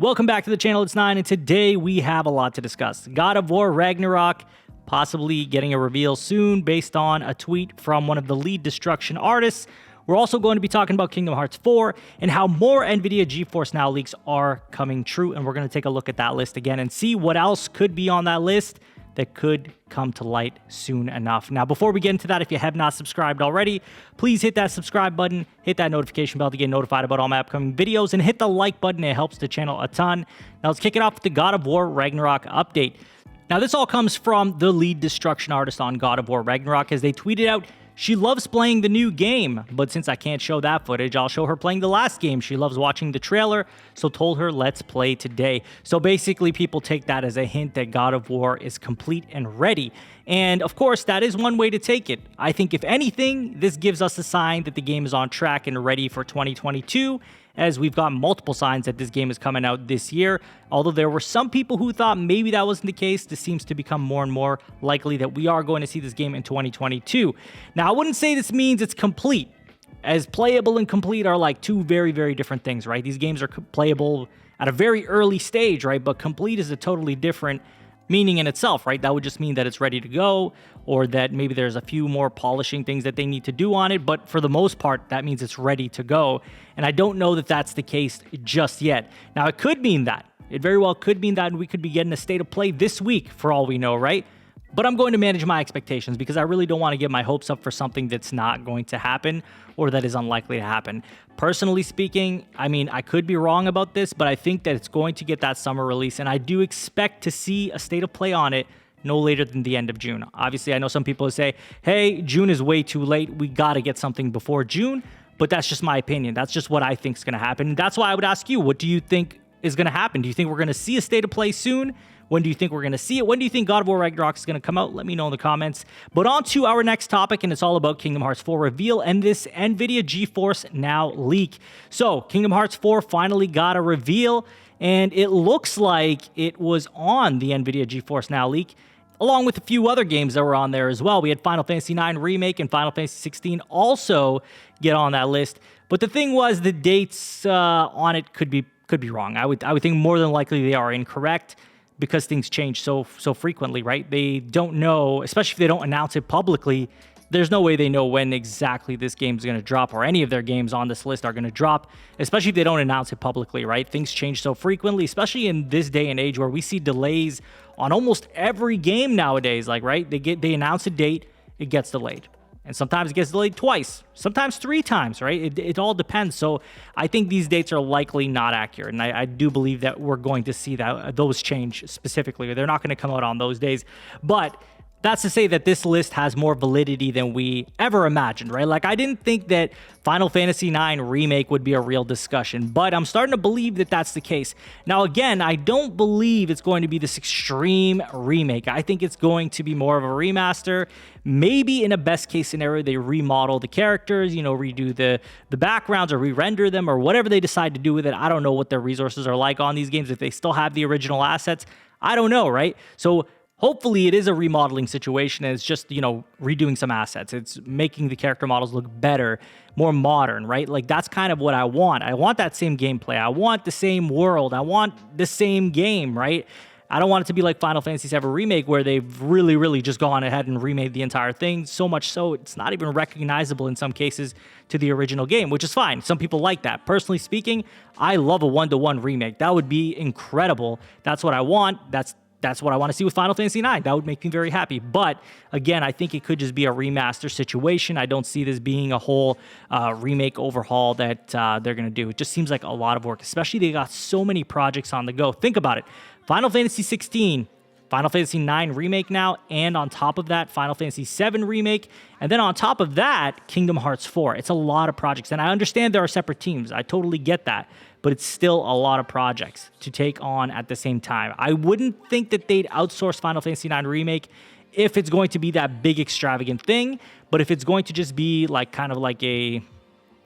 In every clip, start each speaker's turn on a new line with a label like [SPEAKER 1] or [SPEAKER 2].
[SPEAKER 1] Welcome back to the channel, it's 9, and today we have a lot to discuss. God of War Ragnarok possibly getting a reveal soon based on a tweet from one of the lead destruction artists. We're also going to be talking about Kingdom Hearts 4 and how more NVIDIA GeForce Now leaks are coming true, and we're going to take a look at that list again and see what else could be on that list that could come to light soon enough. Now, before we get into that, if you have not subscribed already, please hit that subscribe button, hit that notification bell to get notified about all my upcoming videos, and hit the like button. It helps the channel a ton. Now, let's kick it off with the God of War Ragnarok update. Now, this all comes from the lead destruction artist on God of War Ragnarok, as they tweeted out, "She loves playing the new game, but since I can't show that footage, I'll show her playing the last game. She loves watching the trailer, so told her let's play today." So basically, people take that as a hint that God of War is complete and ready. And of course, that is one way to take it. I think if anything, this gives us a sign that the game is on track and ready for 2022, as we've got multiple signs that this game is coming out this year. Although there were some people who thought maybe that wasn't the case, this seems to become more and more likely that we are going to see this game in 2022. Now, I wouldn't say this means it's complete, as playable and complete are like two very, very different things, right? These games are playable at a very early stage, right? But complete is a totally different meaning in itself, right? That would just mean that it's ready to go, or that maybe there's a few more polishing things that they need to do on it, but for the most part, that means it's ready to go, and I don't know that that's the case just yet. Now, it could mean that. It very well could mean that we could be getting a state of play this week, for all we know, right? But I'm going to manage my expectations because I really don't want to get my hopes up for something that's not going to happen or that is unlikely to happen. Personally speaking, I mean, I could be wrong about this, but I think that it's going to get that summer release, and I do expect to see a state of play on it no later than the end of June. Obviously, I know some people say, hey, June is way too late. We got to get something before June, but that's just my opinion. That's just what I think is going to happen. That's why I would ask you, what do you think is going to happen? Do you think we're going to see a state of play soon? When do you think we're going to see it? When do you think God of War Ragnarok is going to come out? Let me know in the comments. But on to our next topic, and it's all about Kingdom Hearts 4 reveal and this NVIDIA GeForce Now leak. So, Kingdom Hearts 4 finally got a reveal, and it looks like it was on the NVIDIA GeForce Now leak, along with a few other games that were on there as well. We had Final Fantasy IX Remake and Final Fantasy 16 also get on that list. But the thing was, the dates on it could be wrong. I would think more than likely they are incorrect, because things change so frequently, right? They don't know, especially if they don't announce it publicly, there's no way they know when exactly this game is going to drop, or any of their games on this list are going to drop, especially if they don't announce it publicly, right? Things change so frequently, especially in this day and age where we see delays on almost every game nowadays. Like, right? They announce a date, it gets delayed. And sometimes it gets delayed twice, sometimes 3 times, right? It all depends. So I think these dates are likely not accurate. And I do believe that we're going to see that those change specifically. They're not going to come out on those days. But that's to say that this list has more validity than we ever imagined, right? Like, I didn't think that Final Fantasy IX Remake would be a real discussion, but I'm starting to believe that that's the case. Now, again, I don't believe it's going to be this extreme remake. I think it's going to be more of a remaster. Maybe in a best case scenario, they remodel the characters, you know, redo the backgrounds or re-render them or whatever they decide to do with it. I don't know what their resources are like on these games, if they still have the original assets. I don't know, right? So hopefully it is a remodeling situation, and it's just, you know, redoing some assets. It's making the character models look better, more modern, right? Like, that's kind of what I want. I want that same gameplay. I want the same world. I want the same game, right? I don't want it to be like Final Fantasy VII Remake, where they've really just gone ahead and remade the entire thing, so much so it's not even recognizable in some cases to the original game, which is fine. Some people like that. Personally speaking, I love a 1-to-1 remake. That would be incredible. That's what I want. That's what I want to see with Final Fantasy IX. That would make me very happy. But again, I think it could just be a remaster situation. I don't see this being a whole remake overhaul that they're going to do. It just seems like a lot of work, especially they got so many projects on the go. Think about it. Final Fantasy 16, Final Fantasy IX Remake now, and on top of that, Final Fantasy VII Remake, and then on top of that, Kingdom Hearts 4. It's a lot of projects, and I understand there are separate teams. I totally get that, but it's still a lot of projects to take on at the same time. I wouldn't think that they'd outsource Final Fantasy IX Remake if it's going to be that big extravagant thing, but if it's going to just be like kind of like a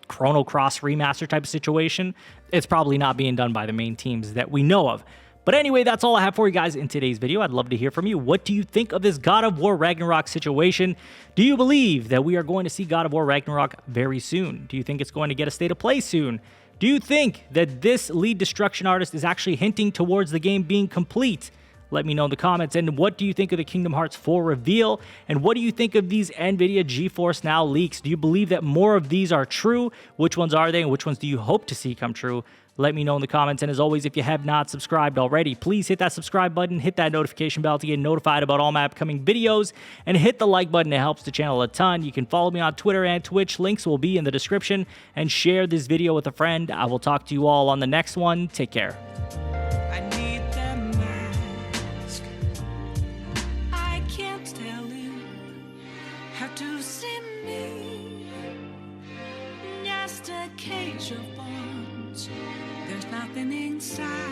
[SPEAKER 1] Chrono Cross remaster type of situation, it's probably not being done by the main teams that we know of. But anyway, that's all I have for you guys in today's video. I'd love to hear from you. What do you think of this God of War Ragnarok situation? Do you believe that we are going to see God of War Ragnarok very soon? Do you think it's going to get a state of play soon? Do you think that this lead destruction artist is actually hinting towards the game being complete? Let me know in the comments. And what do you think of the Kingdom Hearts 4 reveal? And what do you think of these NVIDIA GeForce Now leaks? Do you believe that more of these are true? Which ones are they, and which ones do you hope to see come true? Let me know in the comments. And as always, if you have not subscribed already, please hit that subscribe button, hit that notification bell to get notified about all my upcoming videos, and hit the like button. It helps the channel a ton. You can follow me on Twitter and Twitch. Links will be in the description. And share this video with a friend. I will talk to you all on the next one. Take care.
[SPEAKER 2] I need that mask. I can't tell you how to see me. Just a cage of bones. There's nothing inside.